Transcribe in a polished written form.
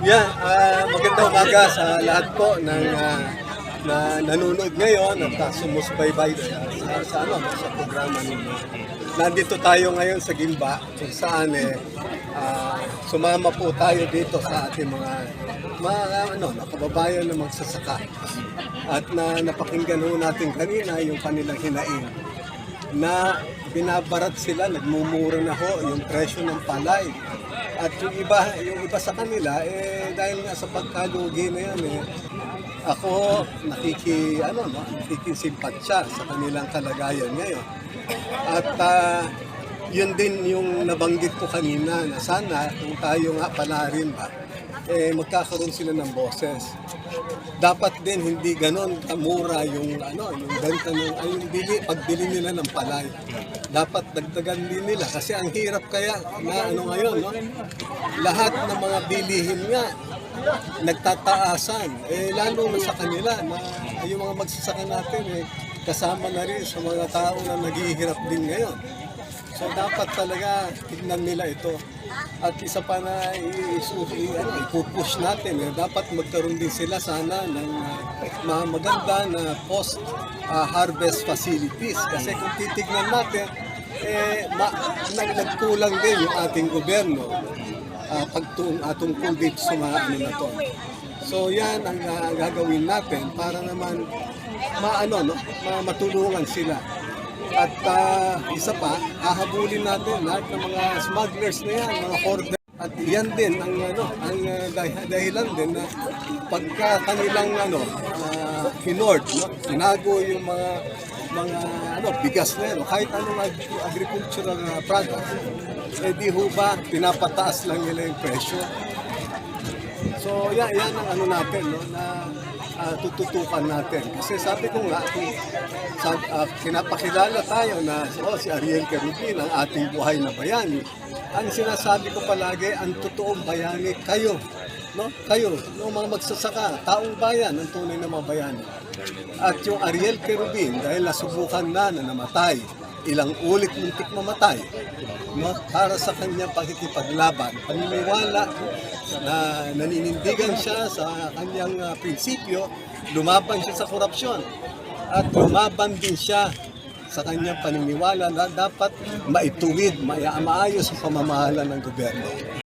Magandang umaga sa lahat po ng na nanonood ngayon at sumusubaybay sa programa ninyo. Nandito tayo ngayon sa Gimba kung saan sumama po tayo dito sa ating mga kababayan na magsasaka. At napakinggan ho natin kanina yung kanilang hinaing na binabarat sila, nagmumura na ho yung presyo ng palay. At yung iba sa kanila, dahil nga sa pagkalugi na yan, ako nakikisimpatsya sa kanilang kalagayan ngayon. At yun din yung nabanggit ko kanina na sana kung tayo nga pala rin magkakaroon sila ng boses. Dapat din hindi ganon kamura yung benta yung pagbili nila ng palay. Dapat dagdagan din nila kasi ang hirap kaya na ngayon, no? Lahat ng mga bilihin nga nagtataasan. Lalo na sa kanila na yung mga magsasaka natin kasama na rin sa mga tao na naghihirap din ngayon. So dapat talaga tignan nila ito. At isa pa na ipupush natin, dapat magkaroon din sila sana ng maganda na post-harvest facilities. Kasi kung titignan natin, nagkulang din yung ating gobyerno tungkol dito sa mga na to. So yan ang gagawin natin para naman matulungan sila. At isa pa, hahabulin natin lahat ng mga smugglers na yan, mga hoarder. At yan din ang dahilan din na pagka kanilang hinord, tinago yung mga bigas na yan, kahit anong agricultural products, di ho ba pinapataas lang nila yung presyo. So yan ang natin, na tututukan natin. Kasi sabi ko nga, pinapakilala tayo na si Ariel Querubin, ang ating buhay na bayani. Ang sinasabi ko palagi, ang totoong bayani kayo. No? Kayo, mga magsasaka, taong bayan, ang tunay na mga bayani. At yung Ariel Querubin, dahil nasubukan na namatay, ilang ulit muntik mamatay, no? Para sa kanyang pakikipaglaban, paniniwala na naninindigan siya sa kanyang prinsipyo, lumaban siya sa korupsyon at lumaban din siya sa kanyang paniniwala na dapat maituwid, maayos ang pamamahala ng gobyerno.